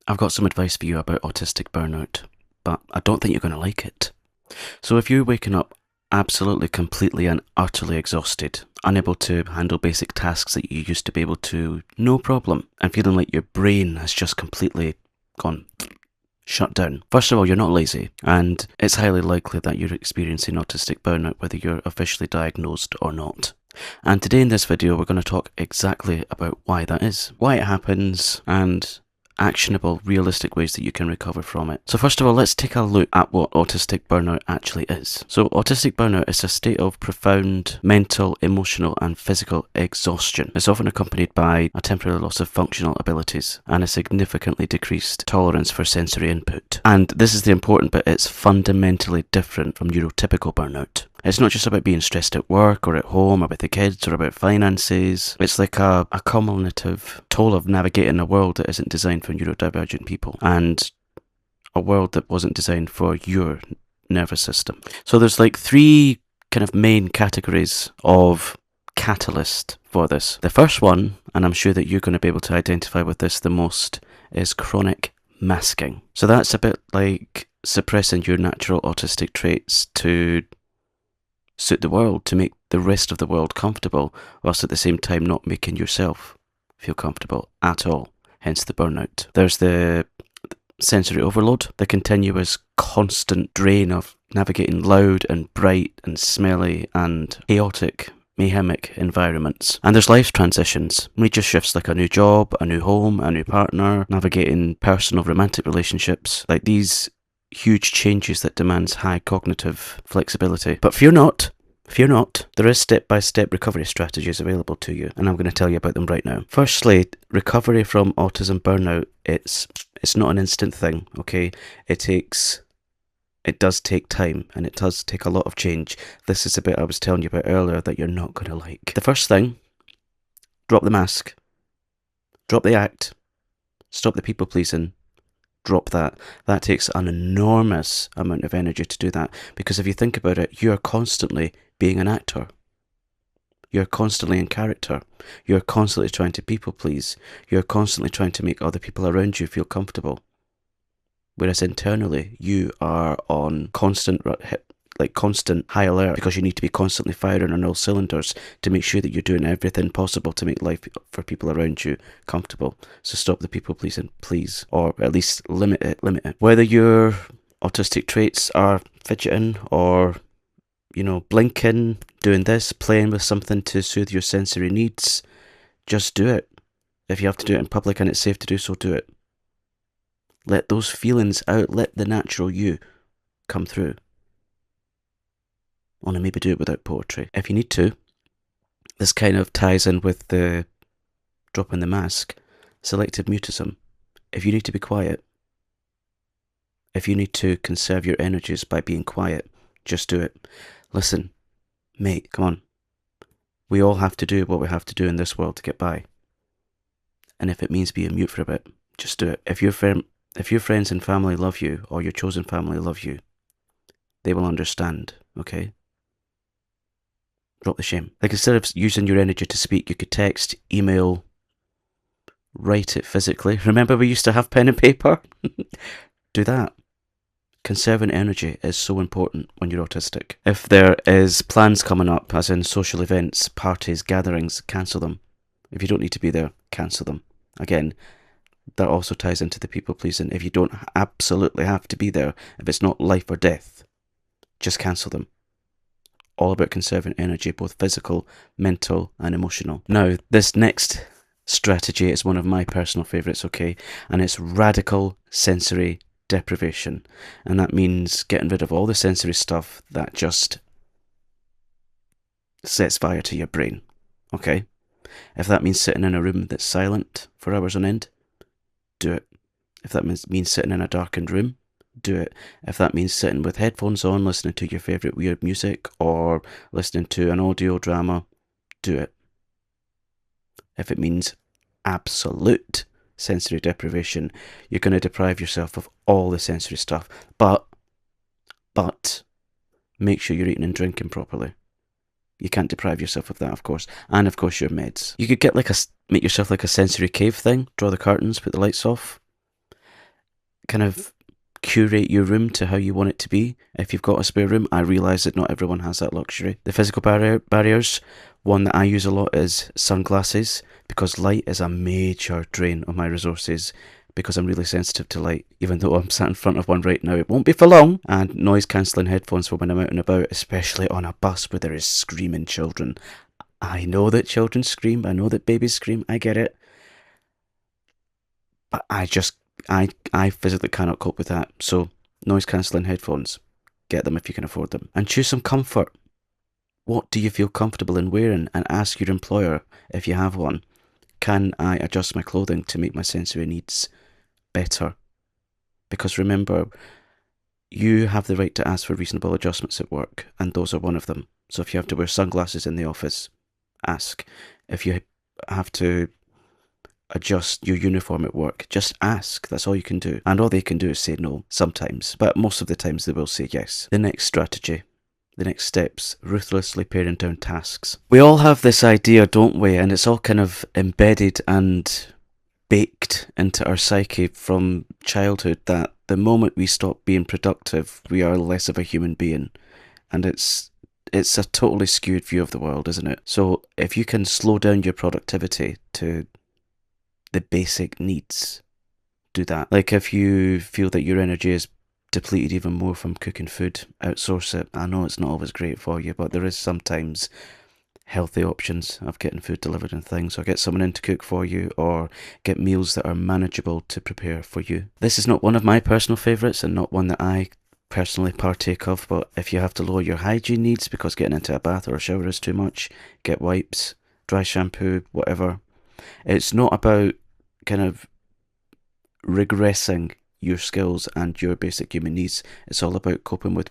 I've got some advice for you about autistic burnout, but I don't think you're going to like it. So if you're waking up absolutely, completely and utterly exhausted, unable to handle basic tasks that you used to be able to, no problem, and feeling like your brain has just completely gone shut down. First of all, you're not lazy, and it's highly likely that you're experiencing autistic burnout whether you're officially diagnosed or not. And today in this video, we're going to talk exactly about why that is, why it happens, and actionable, realistic ways that you can recover from it. So first of all, let's take a look at what autistic burnout actually is. So autistic burnout is a state of profound mental, emotional and physical exhaustion. It's often accompanied by a temporary loss of functional abilities and a significantly decreased tolerance for sensory input. And this is the important bit, it's fundamentally different from neurotypical burnout. It's not just about being stressed at work or at home or with the kids or about finances. It's like a cumulative toll of navigating a world that isn't designed for neurodivergent people and a world that wasn't designed for your nervous system. So there's like three kind of main categories of catalyst for this. The first one, and I'm sure that you're going to be able to identify with this the most, is chronic masking. So that's a bit like suppressing your natural autistic traits to suit the world, to make the rest of the world comfortable, whilst at the same time not making yourself feel comfortable at all, hence the burnout. There's the sensory overload, the continuous constant drain of navigating loud and bright and smelly and chaotic, mayhemic environments. And there's life transitions, major shifts like a new job, a new home, a new partner, navigating personal romantic relationships, like these huge changes that demands high cognitive flexibility. But fear not, there is step-by-step recovery strategies available to you, and I'm going to tell you about them right now. Firstly, recovery from autism burnout, it's not an instant thing, okay? It does take time, and it does take a lot of change. This is the bit I was telling you about earlier that you're not going to like. The first thing, drop the mask, drop the act, stop the people pleasing. Drop that. That takes an enormous amount of energy to do that, because if you think about it, you're constantly being an actor. You're constantly in character. You're constantly trying to people please. You're constantly trying to make other people around you feel comfortable. Whereas internally, you are on constant high alert, because you need to be constantly firing on all cylinders to make sure that you're doing everything possible to make life for people around you comfortable. So stop the people pleasing, please, or at least limit it. Whether your autistic traits are fidgeting or, blinking, doing this, playing with something to soothe your sensory needs, just do it. If you have to do it in public and it's safe to do so, do it. Let those feelings out, let the natural you come through. Only maybe do it without poetry. If you need to, this kind of ties in with the dropping the mask, selective mutism. If you need to be quiet, if you need to conserve your energies by being quiet, just do it. Listen, mate, come on. We all have to do what we have to do in this world to get by. And if it means being mute for a bit, just do it. If your friends and family love you, or your chosen family love you, they will understand, okay? Drop the shame. Like, instead of using your energy to speak, you could text, email, write it physically. Remember we used to have pen and paper? Do that. Conserving energy is so important when you're autistic. If there is plans coming up, as in social events, parties, gatherings, cancel them. If you don't need to be there, cancel them. Again, that also ties into the people pleasing. If you don't absolutely have to be there, if it's not life or death, just cancel them. All about conserving energy, both physical, mental and emotional. Now, this next strategy is one of my personal favourites, okay? And it's radical sensory deprivation. And that means getting rid of all the sensory stuff that just sets fire to your brain, okay? If that means sitting in a room that's silent for hours on end, do it. If that means sitting in a darkened room, do it. If that means sitting with headphones on, listening to your favourite weird music, or listening to an audio drama, do it. If it means absolute sensory deprivation, you're going to deprive yourself of all the sensory stuff. But make sure you're eating and drinking properly. You can't deprive yourself of that, of course. And of course your meds. You could get make yourself like a sensory cave thing, draw the curtains, put the lights off, kind of curate your room to how you want it to be. If you've got a spare room, I realise that not everyone has that luxury. The physical barriers, one that I use a lot is sunglasses, because light is a major drain on my resources, because I'm really sensitive to light. Even though I'm sat in front of one right now, it won't be for long. And noise cancelling headphones for when I'm out and about, especially on a bus where there is screaming children. I know that children scream, I know that babies scream, I get it. But I physically cannot cope with that. So noise cancelling headphones, get them if you can afford them. And choose some comfort. What do you feel comfortable in wearing? And ask your employer, if you have one, can I adjust my clothing to make my sensory needs better? Because remember, you have the right to ask for reasonable adjustments at work, and those are one of them. So if you have to wear sunglasses in the office, ask. If you have to adjust your uniform at work, just ask. That's all you can do. And all they can do is say no sometimes, but most of the times they will say yes. The next strategy, the next steps, ruthlessly paring down tasks. We all have this idea, don't we? And it's all kind of embedded and baked into our psyche from childhood that the moment we stop being productive, we are less of a human being. And it's a totally skewed view of the world, isn't it? So if you can slow down your productivity to the basic needs, do that. Like if you feel that your energy is depleted even more from cooking food, outsource it. I know it's not always great for you, but there is sometimes healthy options of getting food delivered and things, or get someone in to cook for you, or get meals that are manageable to prepare for you. This is not one of my personal favourites and not one that I personally partake of, but if you have to lower your hygiene needs because getting into a bath or a shower is too much, get wipes, dry shampoo, whatever. It's not about kind of regressing your skills and your basic human needs. It's all about coping with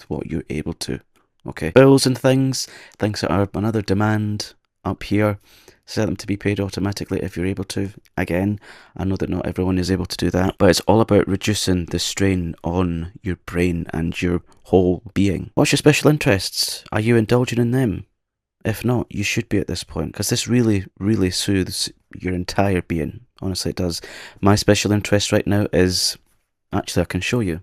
what you're able to. Okay. Bills and things that are another demand up here, set them to be paid automatically if you're able to. Again, I know that not everyone is able to do that, but it's all about reducing the strain on your brain and your whole being. What's your special interests? Are you indulging in them? If not, you should be at this point, because this really, really soothes your entire being. Honestly, it does. My special interest right now is, actually I can show you,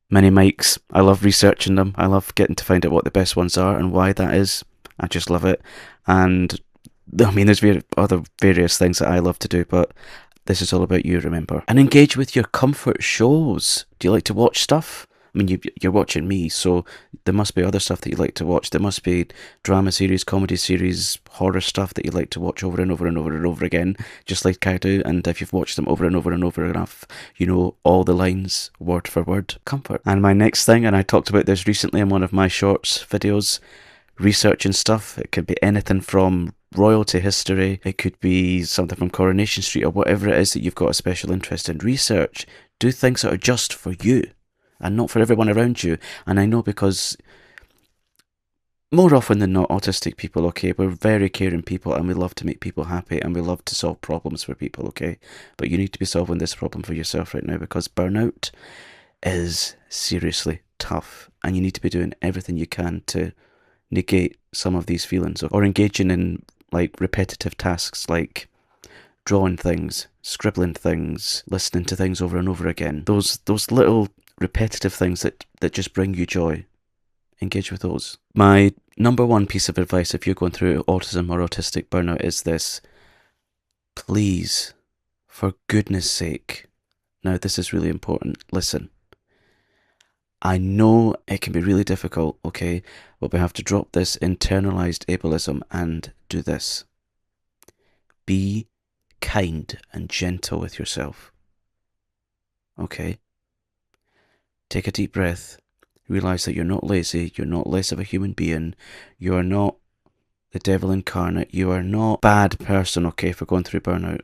mini mics. I love researching them. I love getting to find out what the best ones are and why that is. I just love it. And I mean, there's other various things that I love to do, but this is all about you, remember. And engage with your comfort shows. Do you like to watch stuff? I mean, you're watching me, so there must be other stuff that you like to watch. There must be drama series, comedy series, horror stuff that you like to watch over and over and over and over again, just like I do. And if you've watched them over and over and over enough, you know all the lines, word for word. Comfort. And my next thing, and I talked about this recently in one of my shorts videos, researching stuff. It could be anything from royalty history. It could be something from Coronation Street, or whatever it is that you've got a special interest in. Research. Do things that are just for you and not for everyone around you. And I know, because more often than not, autistic people, okay, we're very caring people and we love to make people happy and we love to solve problems for people, okay? But you need to be solving this problem for yourself right now, because burnout is seriously tough and you need to be doing everything you can to negate some of these feelings, or engaging in like repetitive tasks like drawing things, scribbling things, listening to things over and over again. Those little repetitive things that just bring you joy. Engage with those. My number one piece of advice if you're going through autism or autistic burnout is this. Please, for goodness sake, now this is really important, listen. I know it can be really difficult, okay, but we have to drop this internalized ableism and do this. Be kind and gentle with yourself. Okay? Take a deep breath. Realize that you're not lazy, you're not less of a human being, you are not the devil incarnate, you are not a bad person, okay, for going through burnout.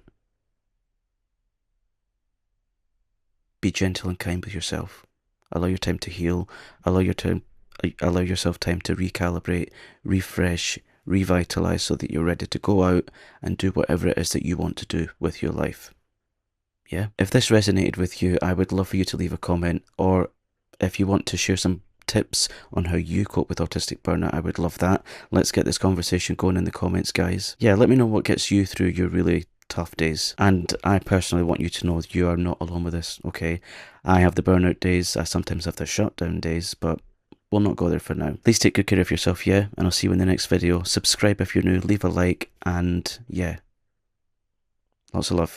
Be gentle and kind with yourself. Allow your time to heal, allow yourself time to recalibrate, refresh, revitalize, so that you're ready to go out and do whatever it is that you want to do with your life. Yeah. If this resonated with you, I would love for you to leave a comment, or if you want to share some tips on how you cope with autistic burnout, I would love that. Let's get this conversation going in the comments, guys. Yeah, let me know what gets you through your really tough days. And I personally want you to know you are not alone with this, okay? I have the burnout days, I sometimes have the shutdown days, but we'll not go there for now. Please take good care of yourself, yeah? And I'll see you in the next video. Subscribe if you're new, leave a like, and yeah. Lots of love.